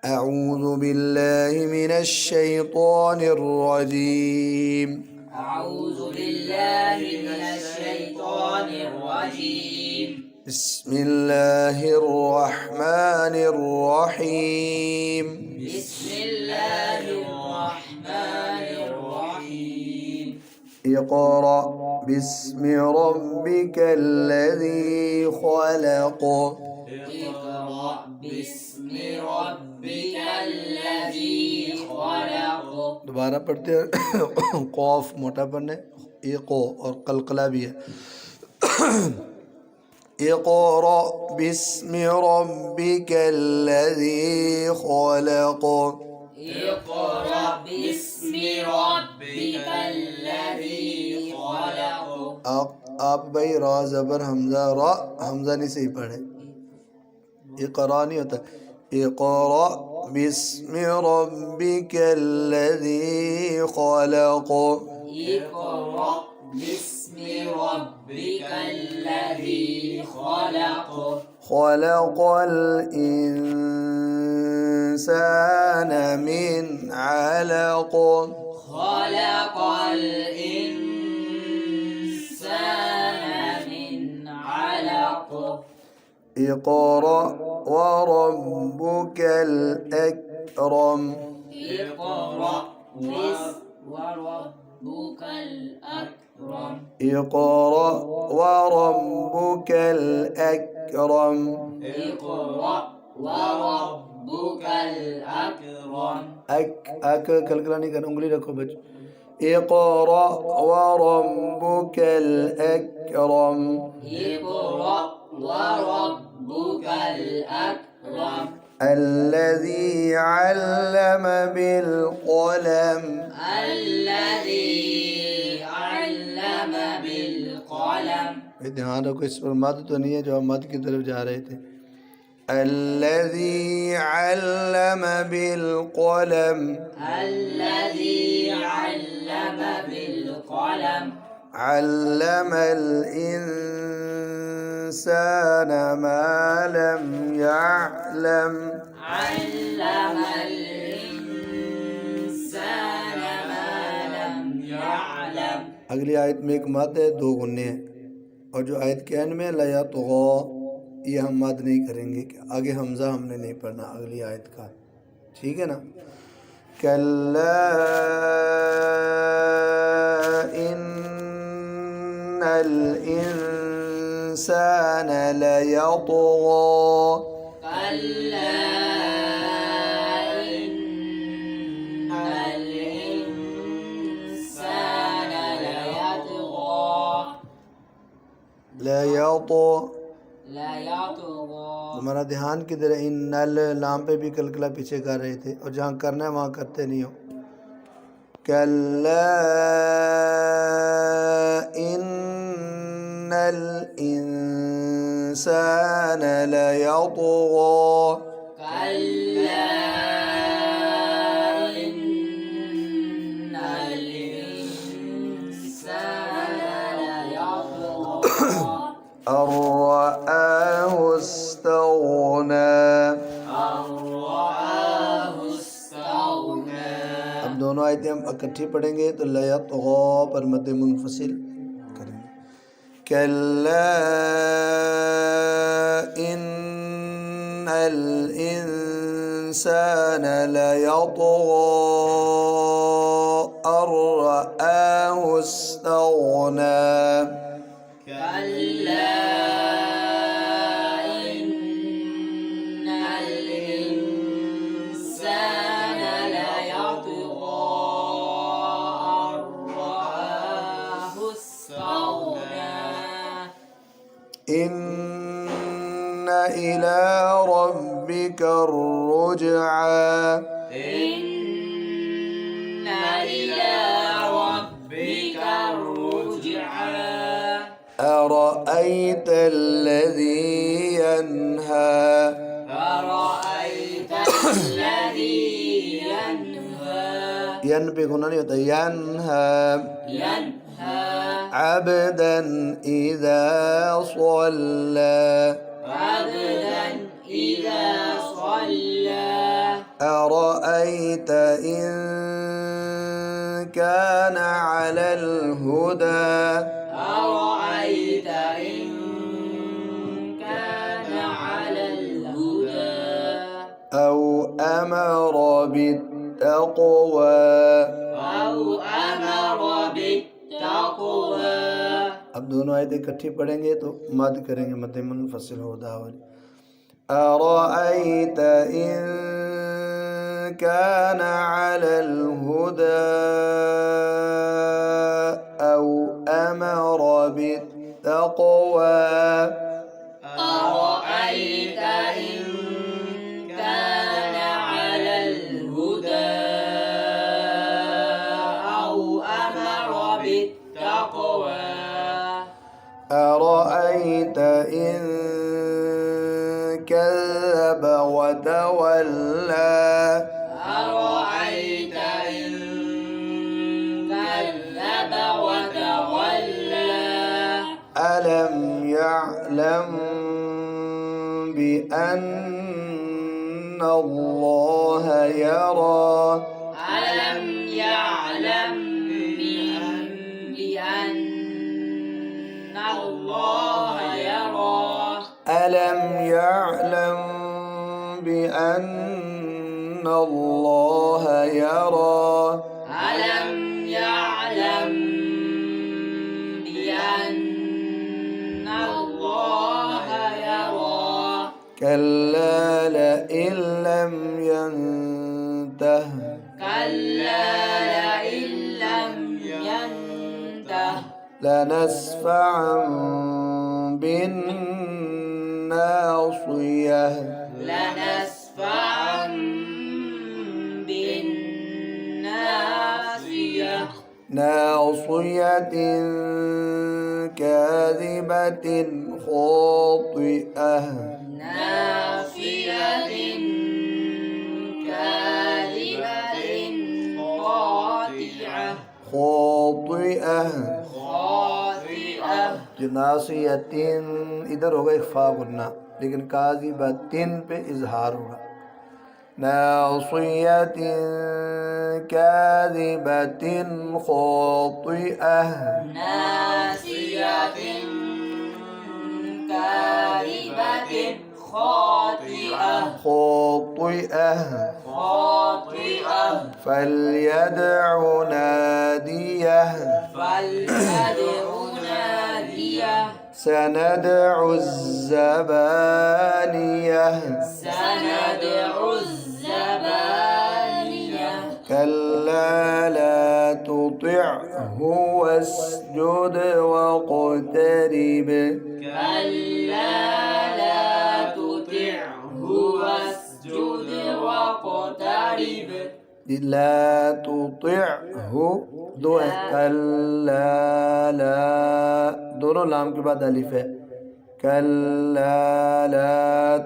أعوذ بالله من الشيطان الرجيم. أعوذ بالله من الشيطان الرجيم. بسم الله الرحمن الرحيم. بسم الله الرحمن الرحيم. اقرأ باسم ربك الذي خلق. اقرأ باسم ربك الذي خلق. दोबारा पढ़ते हैं कौफ मोटा पढ़ने इको और कलकला भी है। इक़रा बिस्मि रब्बिकल्लज़ी खलक़। اقرأ باسم ربك الذي خلق. आप भाई रा ज़बर हमज़ा रा हमज़ा नहीं सही पढ़े, इक़रा नहीं होता। इक़रा बिस्मि रब्बिकल्लज़ी खलक़। اقرأ باسم ربك الذي خلق. خلق الإنسان من علق. خلق الإنسان من علق. اقرأ وربك الأكرم. اقرأ وربك الأكرم. اقرأ وربك الأكرم. اقرأ وربك الأكرم. अक कलकला नहीं करना, उंगली रखो बच्चों। इक़रा व रब्बुकल अकरम। اقرأ وربك الأكرم. الذي علم بالقلم. الذي علم بالقلم. ध्यान रखो इस पर मद तो नहीं है जो आप मद की तरफ जा रहे थे। الذي علم بالقلم. الذي علم بالقلم. علم الإنسان ما لم يعلم. علم الإنسان ما لم يعلم. अगली आयत में एक मद है, दो गुन्ने हैं, और जो आयत के एंड में ला यतग़ा, ये हम मद नहीं करेंगे, आगे हमज़ा हमने नहीं पढ़ना अगली आयत का, ठीक है ना। कल्ला इन्नल इंसान लयतग़ा। كلا إن الإنسان ليطغى. हमारा ध्यान किधर है, इन नल लाम पे भी कलकला पीछे कर रहे थे, और जहाँ करना है वहाँ करते नहीं हो। कल्ला इन्नल इंसान लयतग़ा। كلا إن الإنسان ليطغى. أن رآه استغنى। أن رآه استغنى. अब दोनों आयतें हम इकट्ठी पढ़ेंगे तो लयतग़ा पर मद मुनफसिल करेंगे। कल्ला इन्नल इंसान लयतग़ा अन रआहु इस्तग़ना। كلا إن الإنسان ليطغى أن رآه استغنى. إن إلى ربك الرجعى. إن إلى ربك الرجعى. أرأيت الذي ينهى. أرأيت الذي ينهى. यन पे गुना नहीं होता, यनहा। ينهى عبدا إذا صلى. عبدا إذا صلى. أرأيت إن كان على الهدى أرأيت إن كان على الهدى أو أمر بالتقوى أو أمر بالتقوى अब दोनों आयतें इकट्ठी पढ़ेंगे तो मद करेंगे, मद मुनफसिल होदा वाली। أرأيت إن كان على الهدى أو أمر بالتقوى أرأيت إن كان على الهدى أو أمر بالتقوى أرأيت إن كذب وتولى أرأيت إن كذب وتولى ألم يعلم بأن الله يرى ألم يعلم بأن الله يرى ألم يعلم بأن الله يرى ألم يعلم بأن الله يرى كلا لئن لم ينته كلا لئن لم ينته لنسفعا بالناصية لنسفعا بالناصية ناصية كاذبة خاطئة ناصية كاذبة خاطئة خاطئة خاطئة जो नासियतिन इधर होगा इख्फा करना, लेकिन काज़िबतिन पे इजहार होगा। नासियतिन काज़िबतिन खातिअह ناصية كاذبة خاطئة खातिअह خاطئة فليدع ناديه فليدع ناديه سندع الزبانية سندع الزبانية كلا لا تطعه واسجد واقترب كلا لا تطعه واسجد واقترب لا تطعه दो है कल्ला ला, दोनों लाम के बाद अलिफ है। कल्ला ला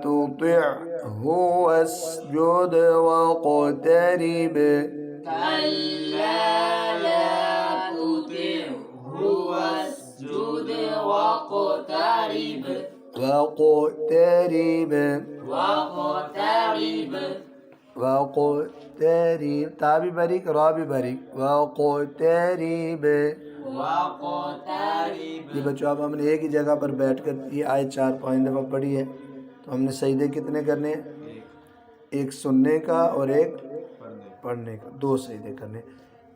तुतिअहु वस्जुद वक़तरिब كلا لا تطعه واسجد واقترب वक़तरिब واقترب वक़तरिब ता भी बारीक रा भी बारीक वक़तरिब। واقترب ये बच्चों अब हमने एक ही जगह पर बैठ कर ये आयत 4-5 दफ़ा पढ़ी है, तो हमने सजदे कितने करने हैं? एक सुनने का और एक पढ़ने का, दो सजदे करने।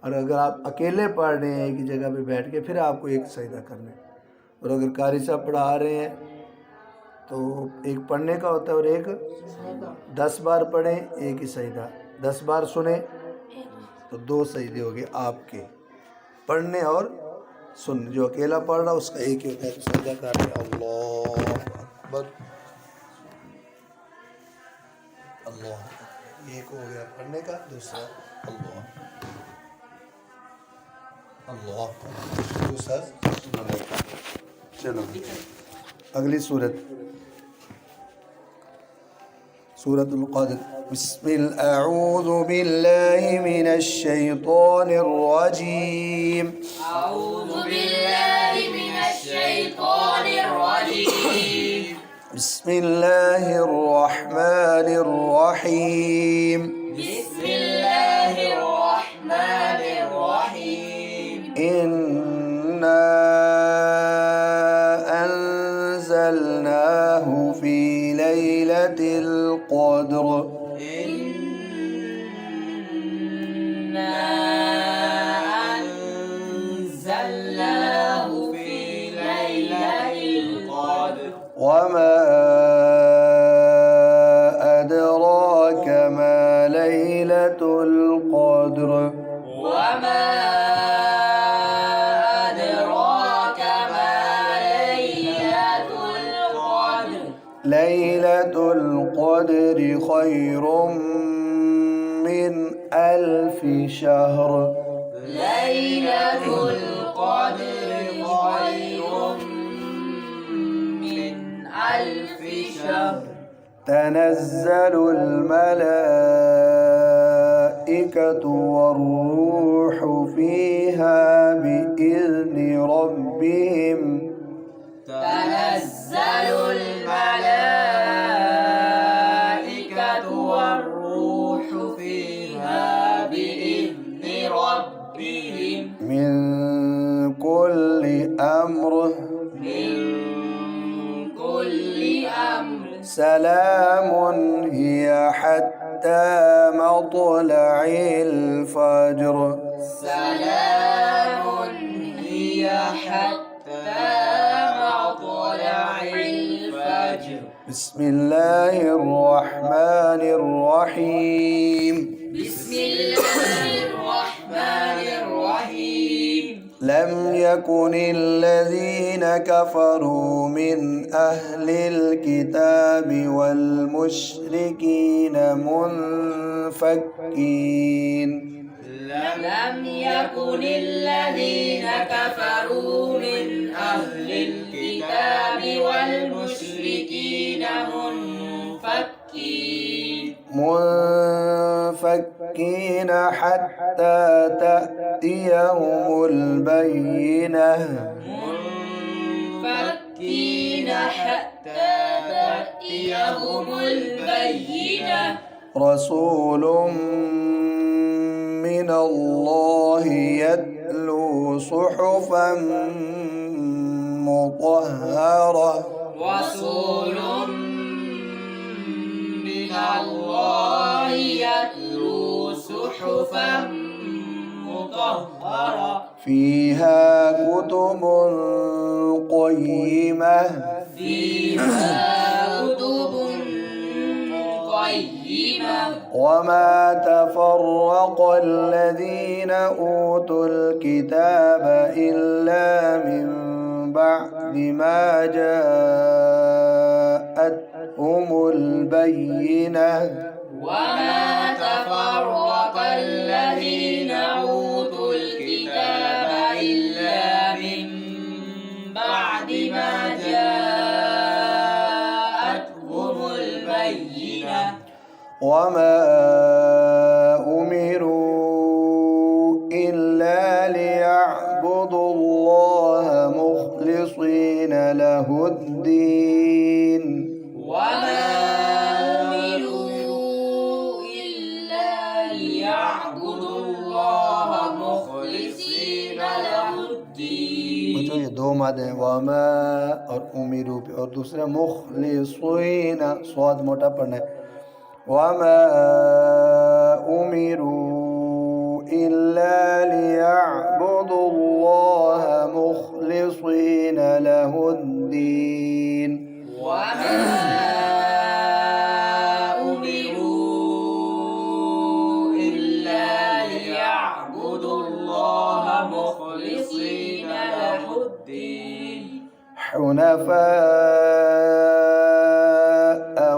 और अगर आप अकेले पढ़ रहे हैं एक ही जगह पे बैठ के, फिर आपको एक सजदा करना है। और अगर कारी साहब पढ़ा रहे हैं तो एक पढ़ने का होता है और एक 10 बार पढ़ें एक ही सजदा, 10 बार सुने तो 2 सजदे हो गए आपके पढ़ने और सुनने। जो अकेला पढ़ रहा उसका एक ही होता है, तो सजदा कर रहे अल्लाह अकबर अल्लाह। एक हो गया पढ़ने का, दूसरा अल्लाह अल्लाह, दूसरा सुनने का। चलो अगली सूरत सूरतुल क़द्र। अऊज़ु बिल्लाहि मिनश शैतानिर रजीम। أعوذ بالله من الشيطان الرجيم बिस्मिल्लाहिर रहमानिर रहीम। القدر إنا أنزلناه في ليلة القدر وما أدراك ما ليلة القدر وما أدراك ما ليلة القدر ليلة القدر خير من 1000 شهر ليلة القدر خير من 1000 شهر تنزل الملائكة والروح فيها بإذن ربهم تنزل الملائكة والروح فيها بإذن ربهم من كل أمر من كل أمر سلام هي حتى مطلع الفجر سلام هي حتى مطلع الفجر بسم الله الرحمن الرحيم بسم الله الرحمن الرحيم لم يكن الذين كفروا من أهل الكتاب والمشركين منفكين لم يكن الذين كفروا من أهل الكتاب والمشركين منفكين حتى تأتيهم البينة منفكين حتى تأتيهم البينة رسول من الله يتلو صحفا مطهرة رسول من الله يتلو صحفا مطهرة فيها كتب قيمة فيها كتب قيمة وما تفرق الذين أوتوا الكتاب إلا من بعد ما جاءتهم البينة وما تفرق الذين أوتوا الكتاب إلا من بعد ما جاءتهم البينة وما أمروا إلا ليعبدوا الله مخلصين له الدين وما أمروا إلا ليعبدوا الله مخلصين له الدين बच्चों ये दो मादे हैं वमा और उमिरू पे और दूसरा मुखलिसीन स्वाद मोटा पढ़ना है वमा उमिरू इल्ला लियअबुदुल्लाह मुखलिसीन लहुद्दीन وما أمروا إلا ليعبدوا الله مخلصين له الدين حنفاء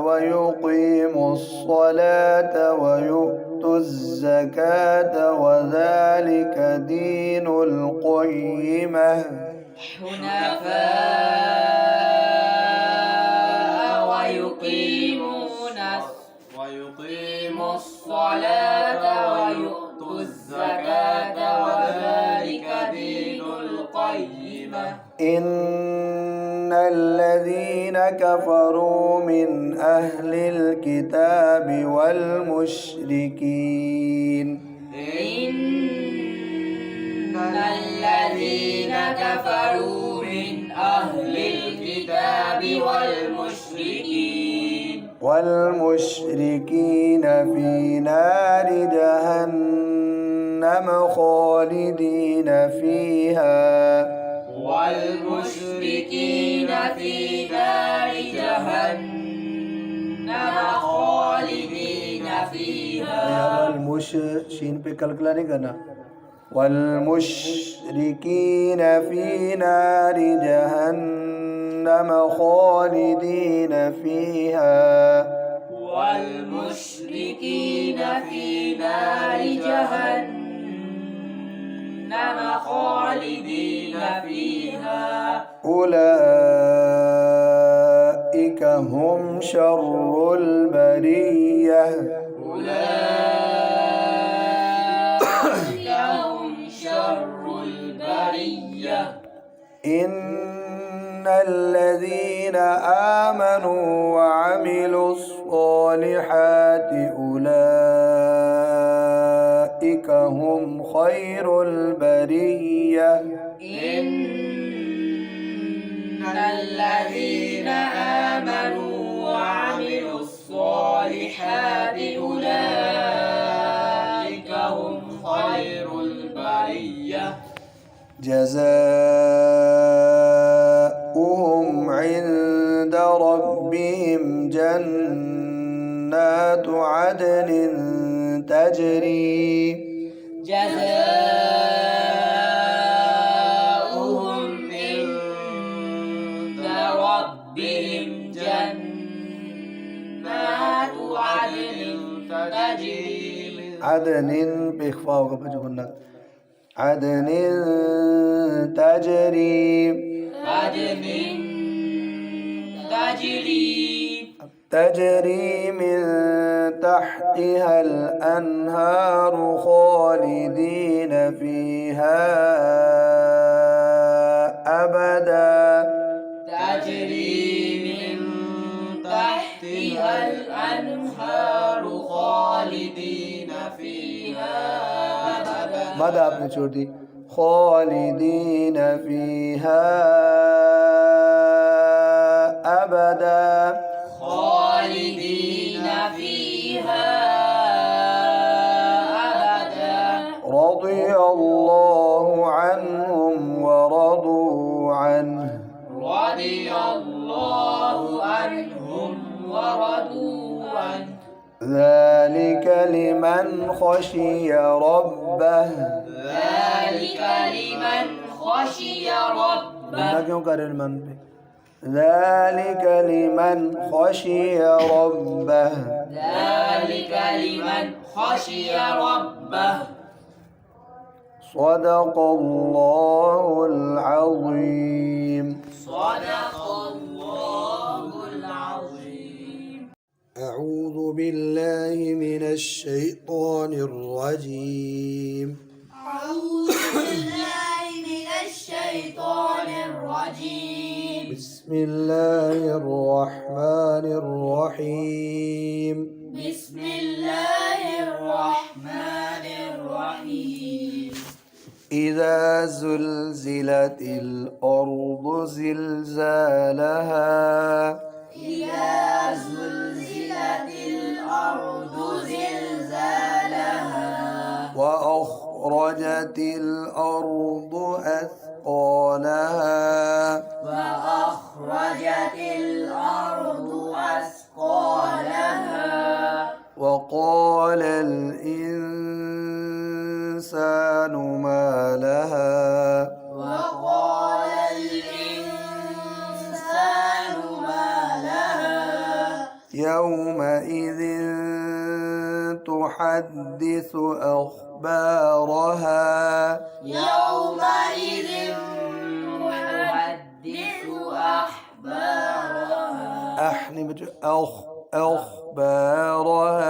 ويقيموا الصلاة ويؤتوا الزكاة وذلك دين القيمة حنفاء ويقيموا الصلاة ويؤتوا الزكاة وذلك دين القيمة إن الذين كفروا من أهل الكتاب والمشركين إن الذين كفروا من أهل الكتاب والمشركين والمشركين في نار جهنم خالدين فيها والمشركين في نار جهنم خالدين فيها المش शीन पे कलकला नहीं करना والمشركين في نار جهنم خالدين فيها والمشركين في نار جهنم خالدين فيها أولئك هم شر البرية أولئك هم شر البرية إن الذين آمنوا وعملوا الصالحات أولئك هم خير البرية إن الذين آمنوا وعملوا الصالحات أولئك هم خير البرية جزاؤهم عند ربهم جنات عدن تجري جزاؤهم عند ربهم جنات عدن تجري عدن بإخفاء وقبل عدن تجري تجري من تحتها الأنهار خالدين فيها أبدا تجري من تحتها الأنهار خالدين فيها أبدا ماذا आपने छोड़ दी خالدين فيها أبدا خالدين فيها أبدا رضي الله عنهم ورضوا عنه رضي الله عنهم ورضوا عنه ذلك لمن خشي ربه ذلك لمن خشي ربه बंदा क्यों कर रहे मन पे ذلك لمن خشي ربه ذلك لمن خشي ربه صدق الله العظيم صدق الله العظيم أعوذ بالله من الشيطان الرجيم أعوذ بالله من الشيطان الرجيم بسم الله الرحمن الرحيم بسم الله الرحمن الرحيم إذا زلزلت الأرض زلزالها إذا زلزلت الأرض زلزالها وأخرجت الأرض أثقالها وأخرجت الأرض أثقالها وقال الإنسان ما لها وقال الإنسان ما لها يومئذ تحدث أخبارها يومئذ تحدث أخبارها أحني أخبارها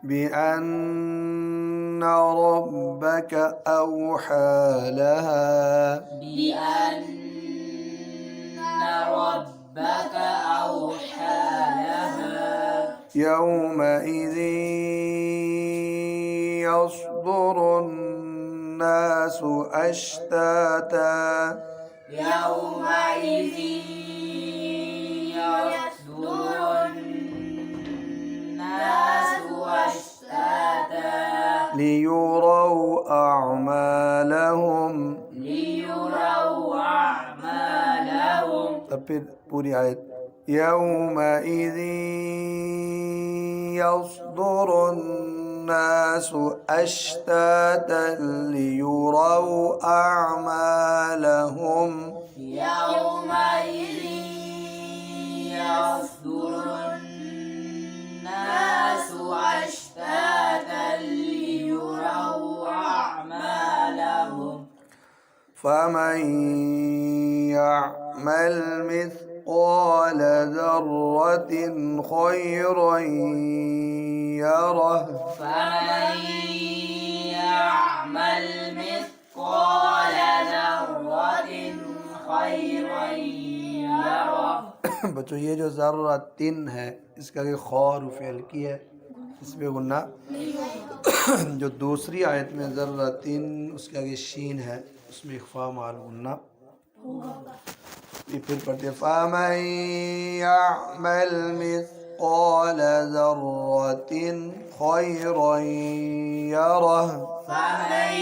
بأن ربك أوحى لها بأن ربك أوحى لها يومئذ يصدر الناس أشتاتا يومئذ ليروا أعمالهم ليروا أعمالهم तब फिर पूरी आयत यौमइज़ यस्दुरु الناس أشتاتا ليروا أعمالهم يومئذ يصدر الناس أشتاتا ليروا أعمالهم فمن يعمل مثقال ذرة خيرا يره فمن يعمل مثقال ذرة خيرا يره बच्चों ये जो ज़र्रतिन है इसका कि खौर फ़ेल की है इस पे गुन्ना जो दूसरी आयत में ज़र्रतिन उसका कि शीन है उसमें इख्फा माल गुन्ना ये फिर पढ़ते फ़मन यअमल मिस्क़ाल ज़र्रतिन खैरन यरह فمن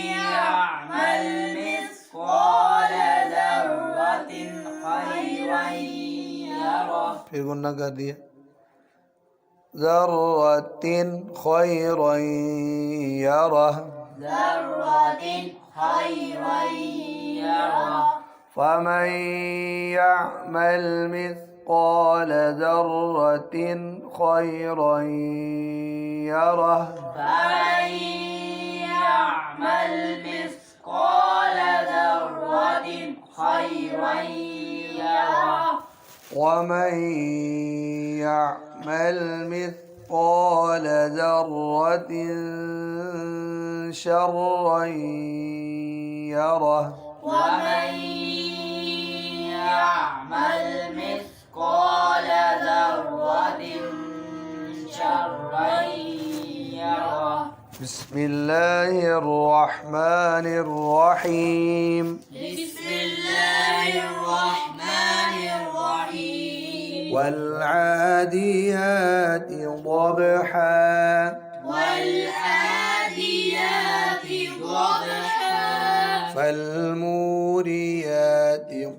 يعمل مثقال ذرة خيرا يره फिर गुन्ना कर दिया ذرة خيرا يره ذرة خيرا يره فمن يعمل مثقال ذرة خيرا يره فمن يعمل مثقال ذرة خيرا يره ومن يعمل مثقال ذرة شرا يره ومن يعمل مثقال ذرة شرا يره بسم الله الرحمن الرحيم بسم الله الرحمن الرحيم والعاديات ضبحا والعاديات ضبحا فالموريات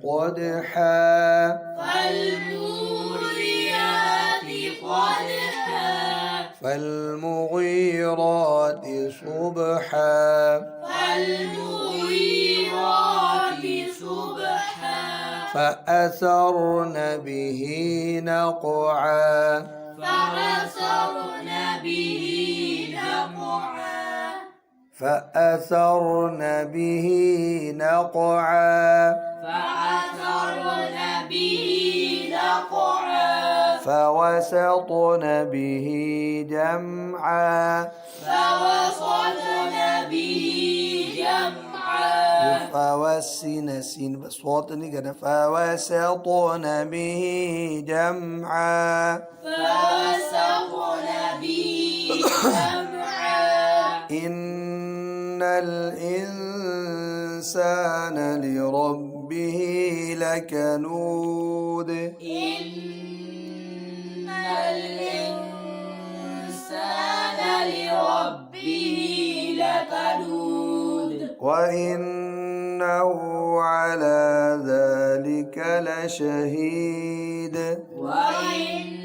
قدحا فالموريات قدحا فالمغيرات صبحا فالمغيرات صبحا فأثرن به نقعا فأثرن به نقعا فأثرن به نقعا فأثرن به نقعا فوسطن به جمعا فوسطن به جمعا فوسن سين صوت नहीं करना فوسطن به جمعا فوسطن به جمعا إن الإنسان لربه لكنود إن الإنسان لربه لكنود وإنه على ذلك لشهيد وإنه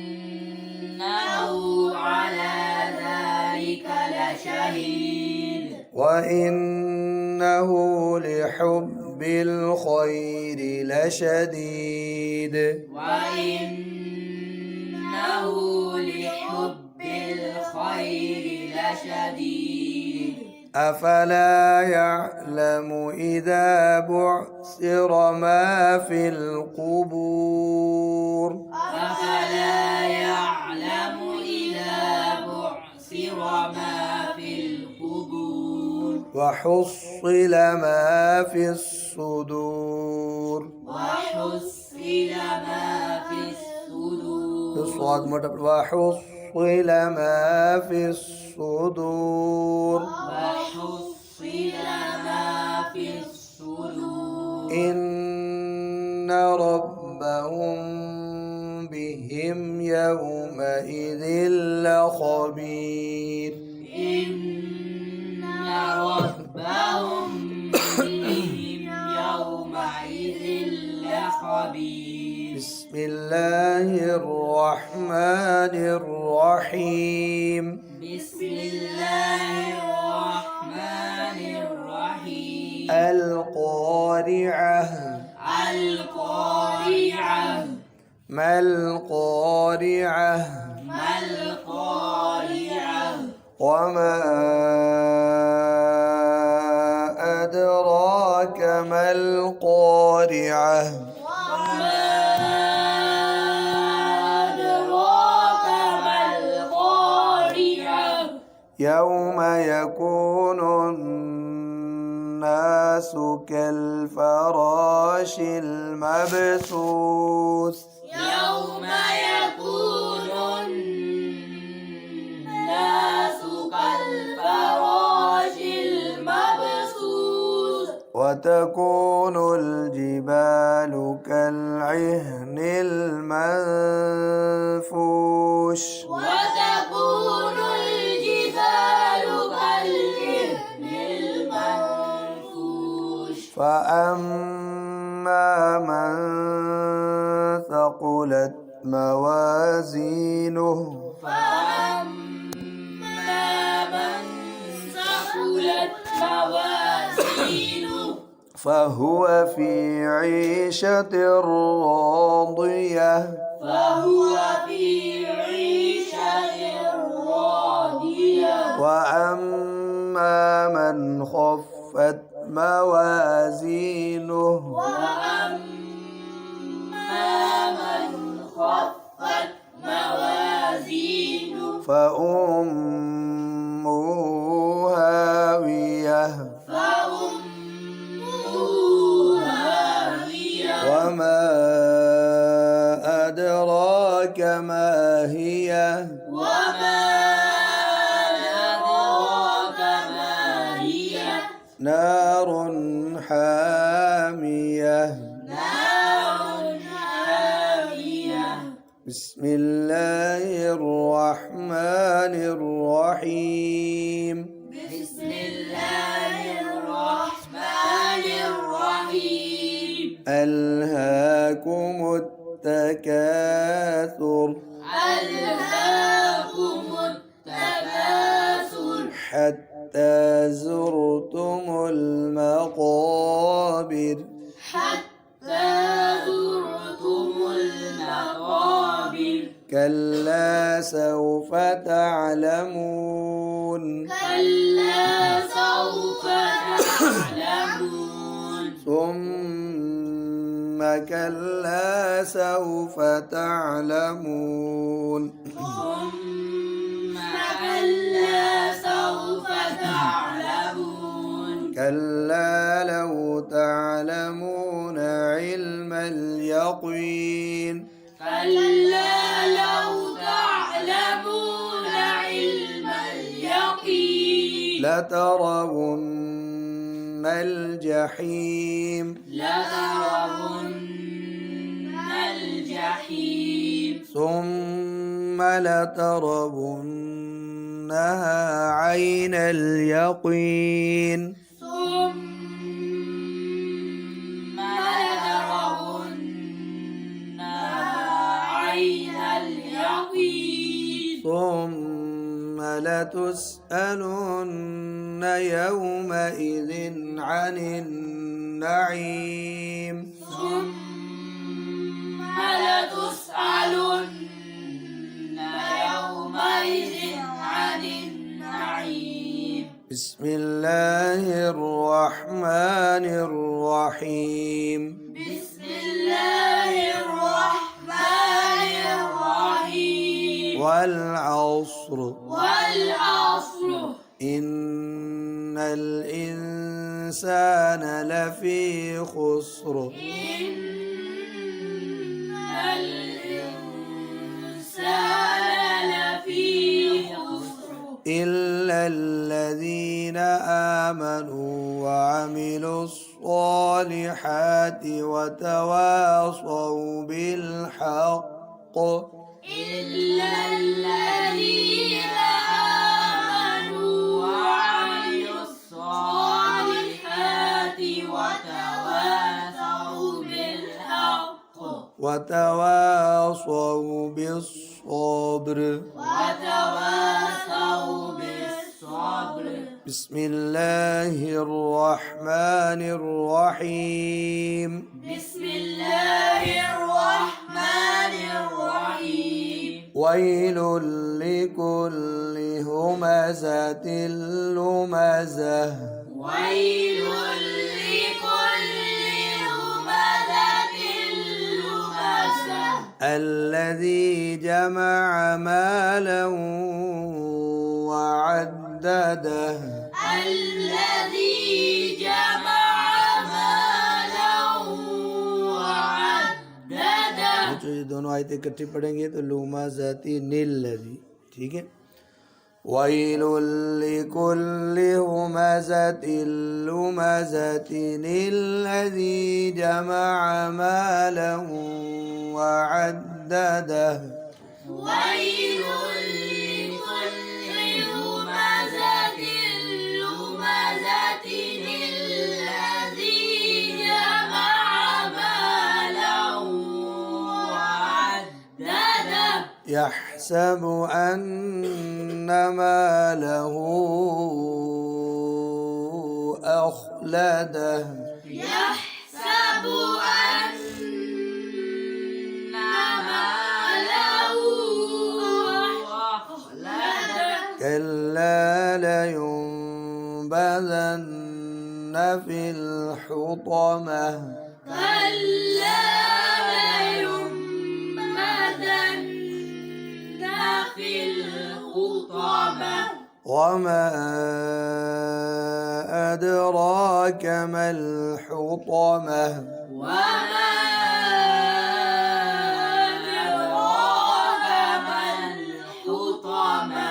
على ذلك لشهيد وإنه لحب الخير لشديد وإنه لحب الخير لشديد أفلا يعلم إذا بعثر ما في القبور أفلا يعلم إذا بعثر ما في القبور وحصل ما في الصدور وحصل ما في الصدور الصاد مرتبط وحصل ما في الصدور وحصل ما في الصدور إن ربهم بهم يومئذ لخبير إن ربهم بهم يومئذ لخبير بسم الله الرحمن الرحيم بسم الله الرحمن الرحيم القارعة القارعة ما القارعة ما القارعة وما أدراك ما القارعة وما أدراك ما القارعة يوم يكون الناس كالفراش المبثوث يوم يكون الناس كالفراش المبثوث وتكون الجبال كالعهن المنفوش وتكون الجبال كالعهن المنفوش فأما من ثقلت موازينه فأما من ثقلت موازينه فهو في عيشة راضية فهو في عيشة راضية وأما من خفت موازينه وأما من خفت موازينه فأمه هاوية فأمه هاوية وما أدراك ما هي وما أدراك ما هي نار حامية نار حامية بسم الله الرحمن الرحيم بسم الله الرحمن الرحيم ألهاكم التكاثر ألهاكم التكاثر حتى زرتم المقابر حتى زرتم المقابر كلا سوف تعلمون كلا سوف تعلمون ثم كلا سوف تعلمون ثم كلا سوف تعلمون كلا لو تعلمون علم اليقين كلا لو تعلمون علم اليقين لترون الجحيم لترون الجحيم ثم لترونها عين اليقين ثم لترونها عين اليقين ثم لتسألن يومئذ عن النعيم ثم لتسألن يومئذ عن النعيم بسم الله الرحمن الرحيم بسم الله الرحمن الرحيم والعصر والعصر إن الإنسان لفي خسر إن الإنسان لفي خسر إلا الذين آمنوا وعملوا الصالحات وتواصوا بالحق إلا الذين آمنوا وتواصوا بالصبر وتواصوا بالصبر بسم الله الرحمن الرحيم بسم الله الرحمن الرحيم ويل لكل همزة لمزة ويل لكل همزة لمزة الذي جمع مالا وعدده الذي جمع مالا وعدده जो ये दोनों आयतें इकट्ठी पढ़ेंगे तो लुमाज़ाती निल्लज़ी, ठीक है। वैल लिकुल्ल हुमज़तिन लुमज़तिन الذي جمع مالا وعدده ويل لكل همزة لمزة الذي جمع مالا وعدده يحسب أن ماله أخلده يحسب أن ماله أخلده كلا لينبذن في الحطمة كلا لينبذن في الحطمة وما أدراك ما الحطمة وما أدراك ما الحطمة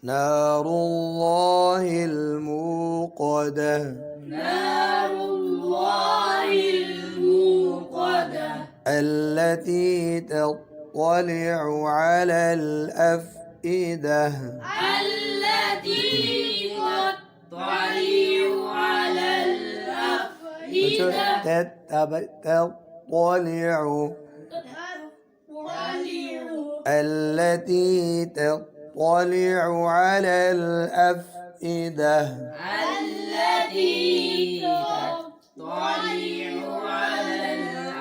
نار الله الموقدة نار الله الموقدة التي تطلع على الأفئدة التي تطلع على الأفئدة تطلع التي تطلع على الأفئدة التي تطلع على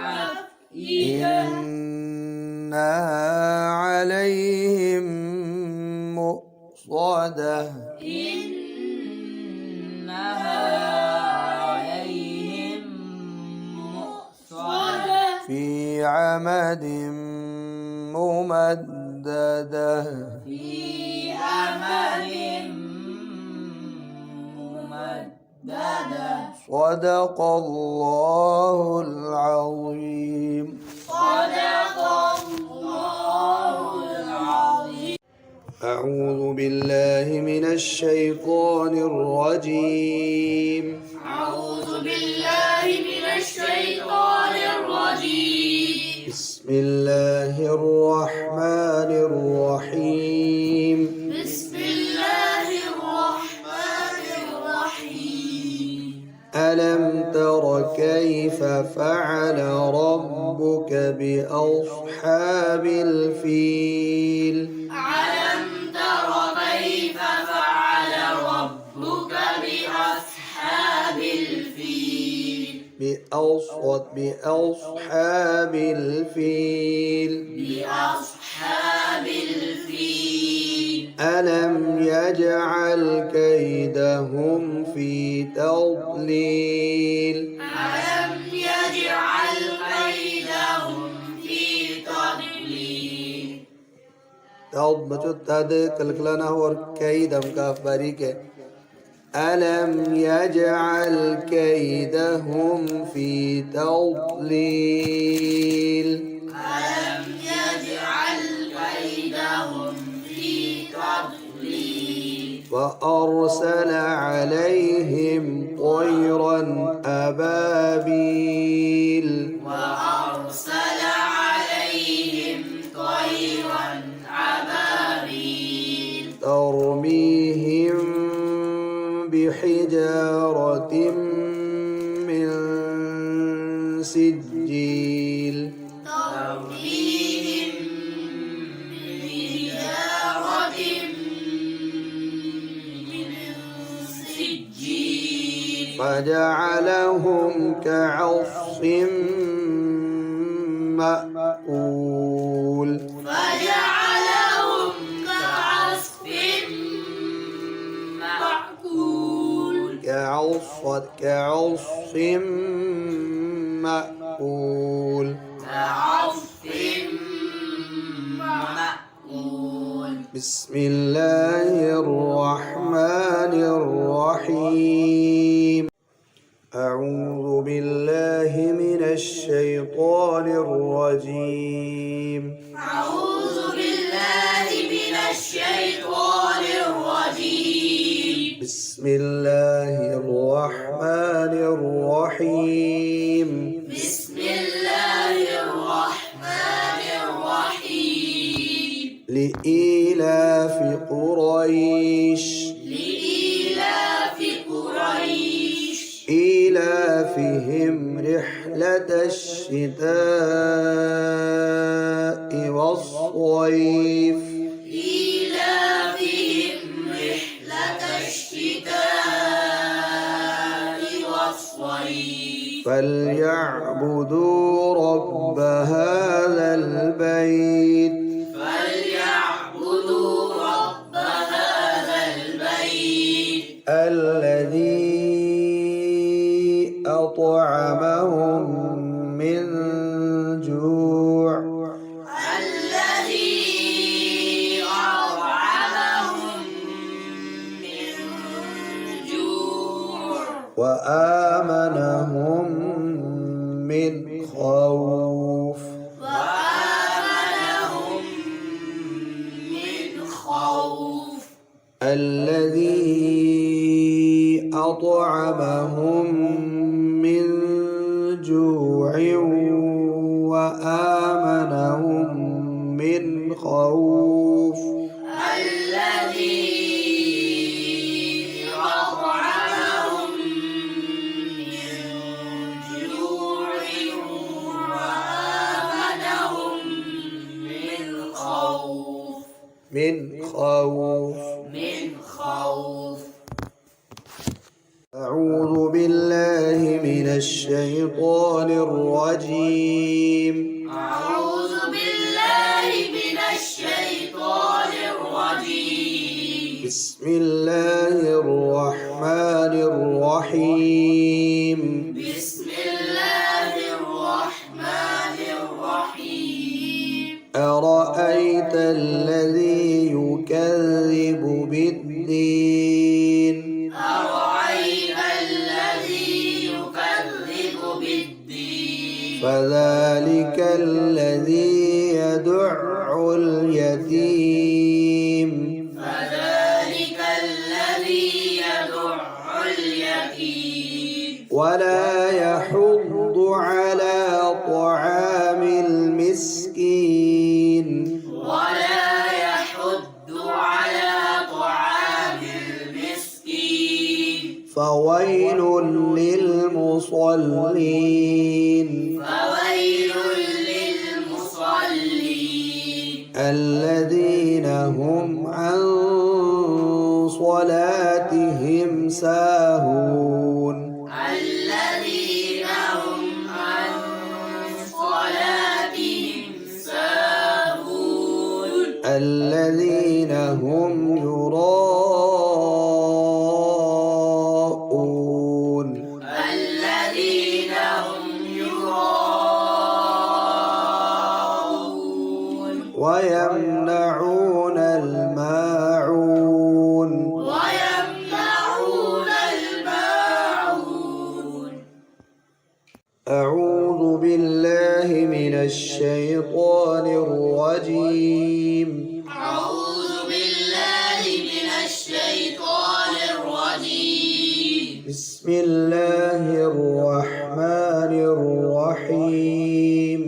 الأفئدة إنها عليهم مؤصدة إنها عليهم مؤصدة في عمد ممددة في عمد ممددة صدق الله العظيم. صدق الله العظيم. أعوذ بالله من الشيطان الرجيم. أعوذ بالله من الشيطان الرجيم. بسم الله الرحمن الرحيم. بسم الله الرحمن الرحيم. ألم تر كيف فعل ربك بأصحاب الفيل؟ ألم تر كيف فعل ربك بأصحاب الفيل بأصحاب الفيل بأصحاب الفيل ألم يجعل كيدهم في تضليل ألم يجعل كيدهم في تضليل बच्चों तद कलकलाना हो और कई दम काफ बारीक है ألم يجعل كيدهم في تضليل ألم يجعل كيدهم في تضليل وأرسل عليهم طيرا أبابيل وأرسل عليهم طيرا أبابيل ترميهم بحجارة من سجيل فجعلهم كعصف مأكول فجعلهم كعصف مأكول كعصف مأكول كعصف مأكول بسم الله الرحمن الرحيم أعوذ بالله من الشيطان الرجيم أعوذ بالله من الشيطان الرجيم بسم الله الرحمن الرحيم بسم الله الرحمن الرحيم لإيلاف قريش لإيلاف قريش إيلافهم رحلة الشتاء والصيف إيلافهم رحلة الشتاء والصيف فليعبدوا رب هذا البيت فليعبدوا رب هذا البيت الذي أطعمهم من جوع الذي أطعمهم من جوع وآمنهم من خوف وآمنهم من خوف الذي أطعمهم من جوع وآمنهم من خوف الذي أطعمهم من جوع وآمنهم من خوف من خوف من خوف أعوذ بالله من الشيطان الرجيم أعوذ بالله من الشيطان الرجيم بسم الله الرحمن الرحيم بسم الله الرحمن الرحيم أرأيت الذي يكذب بالدين أرأيت الذي يكذب بالدين فذلك الذي يدع اليتيم فذلك الذي يدع اليتيم ولا يحض على طعام المسكين ولا يحض على طعام المسكين فويل للمصلين فويل للمصلين الذين هم عن صلاتهم ساهون الذين هم عن صلاتهم ساهون الذين هم يراءون الذين هم يراءون ويمنعون الماعون ويمنعون الماعون أعوذ بالله من الشيطان الرجيم أعوذ بالله من الشيطان الرجيم بسم الله الرحمن الرحيم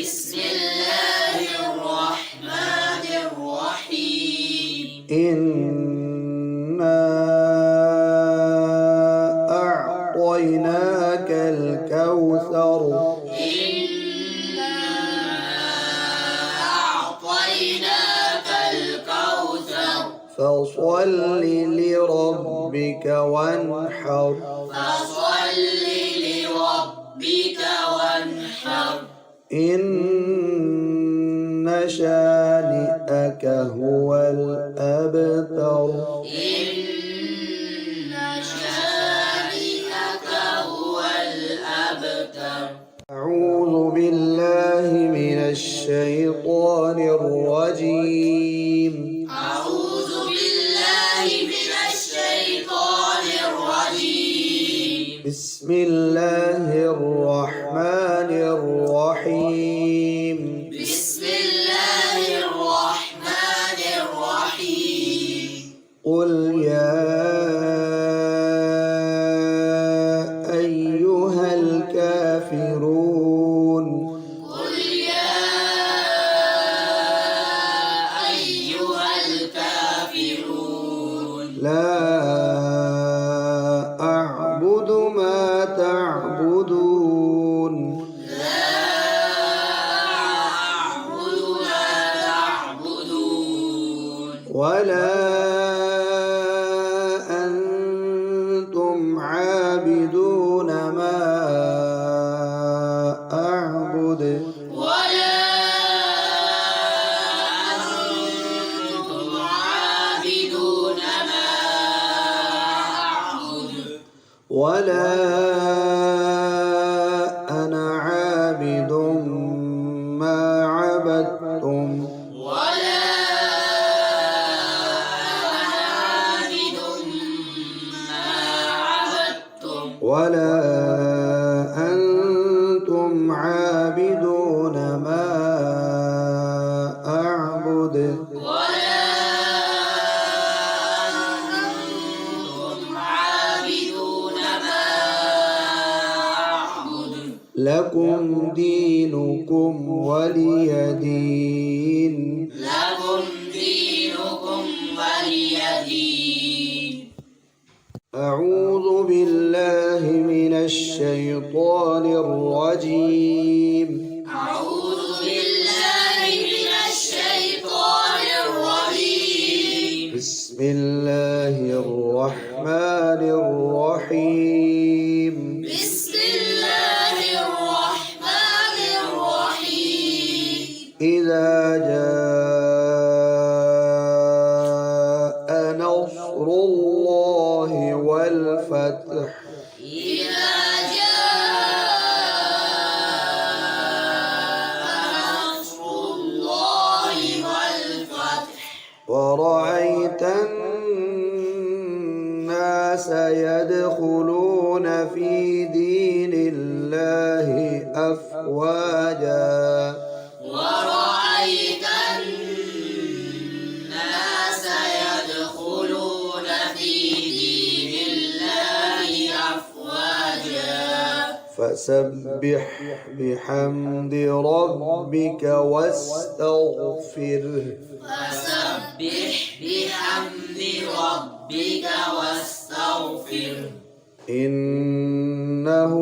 بسم الله الرحمن الرحيم إنا أعطيناك الكوثر إنا أعطيناك الكوثر فصل لربك وانحر فصل لربك وانحر إن شانئك هو الأبتر إن شانئك هو الأبتر أعوذ بالله من الشيطان الرجيم أعوذ بالله من الشيطان الرجيم بسم الله الرحمن الرحيم بسم الله الرحمن الرحيم قل يا أيها الكافرون قل يا أيها الكافرون لا أعبد ما تعبدون لا أعبد ما تعبدون ولا أنتم عابدون ما أعبد ولا أنتم عابدون ما أعبد ولا أنا عابد ما عبدتم ولا أنا عابد ما عبدتم ولا أنتم عابدون ما أعبد ولا أنتم عابدون ما أعبد لكم دينكم ولي دين لكم دينكم ولي دين أعوذ بالله من الشيطان الرجيم أعوذ بالله من الشيطان الرجيم بسم الله الرحمن الرحيم بسم الله الرحمن الرحيم إذا جاء نصر الله والفتح إذا جاء نصر الله والفتح ورأيت الناس يدخلون في دين الله أفواجا ورأيت الناس يدخلون في دين الله أفواجا فسبح بحمد ربك واستغفره فسبح بحمد ربك واستغفره إنه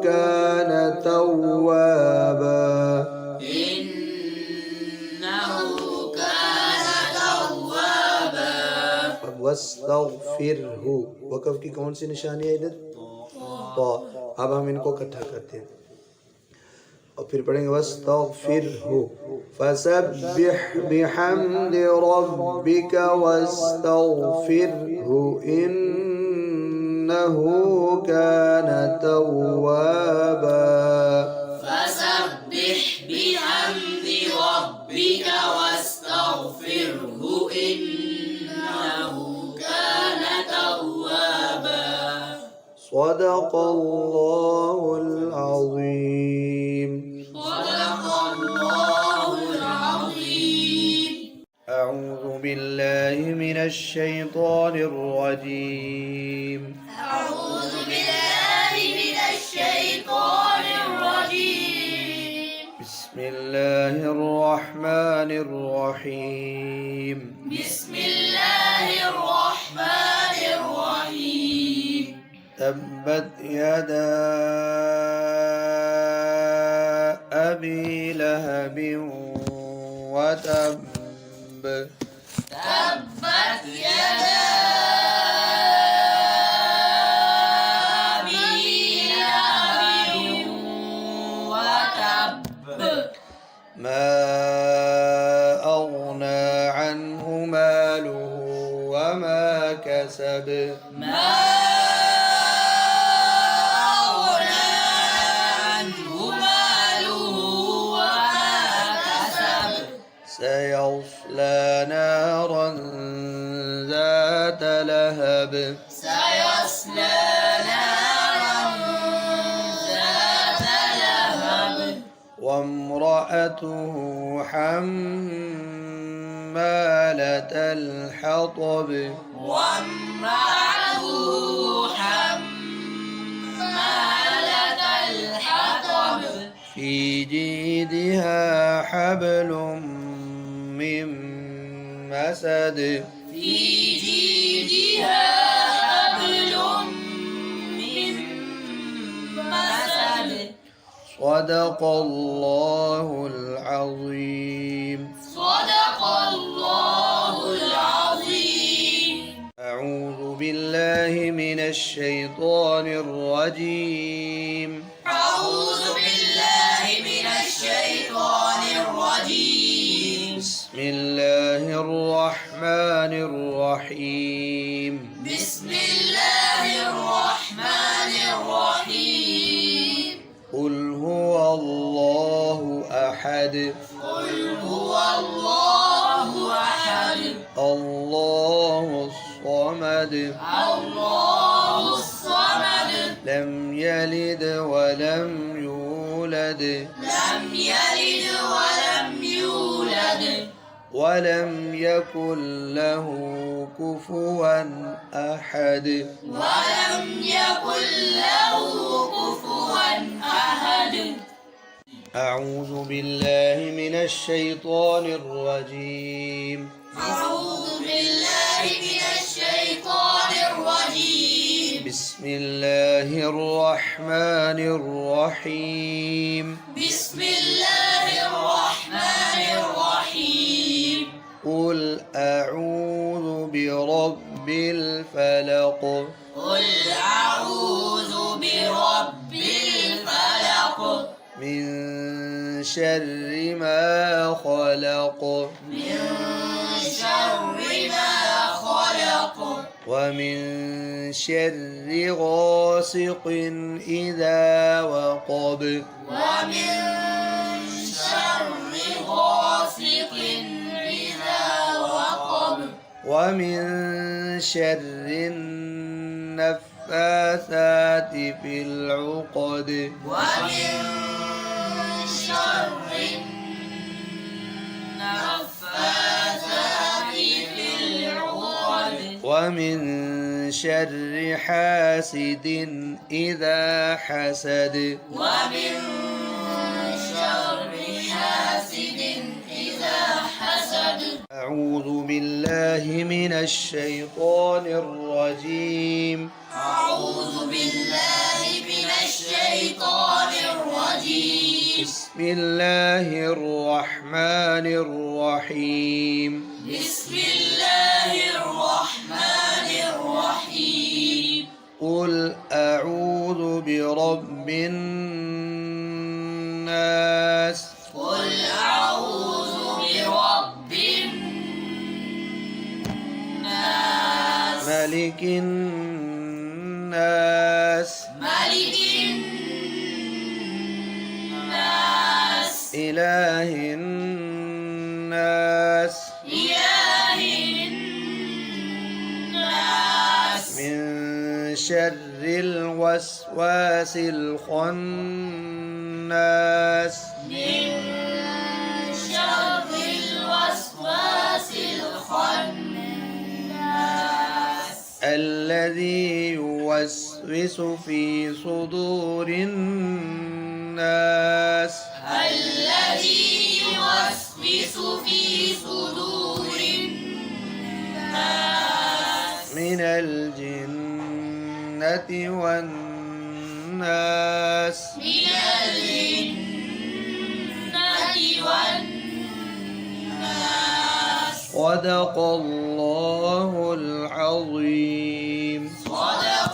كان توابا إنه كان توابا अब वस्तगफिरहु वक़फ़ की कौन सी निशानी है इधर तो अब हम इनको इकट्ठा करते हैं और फिर पढ़ेंगे वस्तगफिरहु फसब्बिह बिहम्दि रब्बिक वस्तगफिरहु इन्नहु कान तव्वाबा فسبح بحمد ربك واستغفره إنه كان توابا صدق الله العظيم صدق الله العظيم أعوذ بالله من الشيطان الرجيم أعوذ بالله من الشيطان الرجيم بسم الله الرحمن الرحيم بسم الله الرحمن الرحيم تبت يدا أبي لهب وتب تبت كسب ما أغنى عنه ماله وما كسب سيصلى نارا ذات لهب سيصلى نارا ذات لهب وامرأته حمالة الحطب وامرأته حمالة الحطب في جيدها حبل من مسد في جيدها حبل من مسد صدق الله العظيم. صدق الله العظيم. أعوذ بالله من الشيطان الرجيم. أعوذ بالله من الشيطان الرجيم. بسم الله الرحمن الرحيم. بسم الله الرحمن الرحيم. قل هو الله أحد قل هو الله أحد الله الصمد الله الصمد لم يلد ولم يولد لم يلد ولم يولد ولم يكن له كفوا أحد. ولم يكن له كفوا أحد. أعوذ بالله من الشيطان الرجيم. أعوذ بالله من الشيطان الرجيم. بسم الله الرحمن الرحيم. بسم الله الرحمن الرحيم. قل أعوذ برب الفلق قل أعوذ برب الفلق من شر ما خلق من شر ما خلق ومن شر غاسق إذا وقب ومن شر غاسق إذا وقب ومن شر النفاثات في العقد ومن شر النفاثات في العقد ومن شر حاسد إذا حسد ومن شر حاسد إذا حسد. أعوذ بالله من الشيطان الرجيم. أعوذ بالله من الشيطان الرجيم. بسم الله الرحمن الرحيم. بسم الله الرحمن الرحيم. قل أعوذ برب الناس قل أعوذ برب الناس ملك الناس ملك الناس إله الناس إله الناس من شر الوسواس الخناس من شر الوسواس الخناس الذي يوسوس في صدور الناس الذي يوسوس في صدور الناس من الجنة والناس. من الجنة والناس. صدق الله العظيم. صدق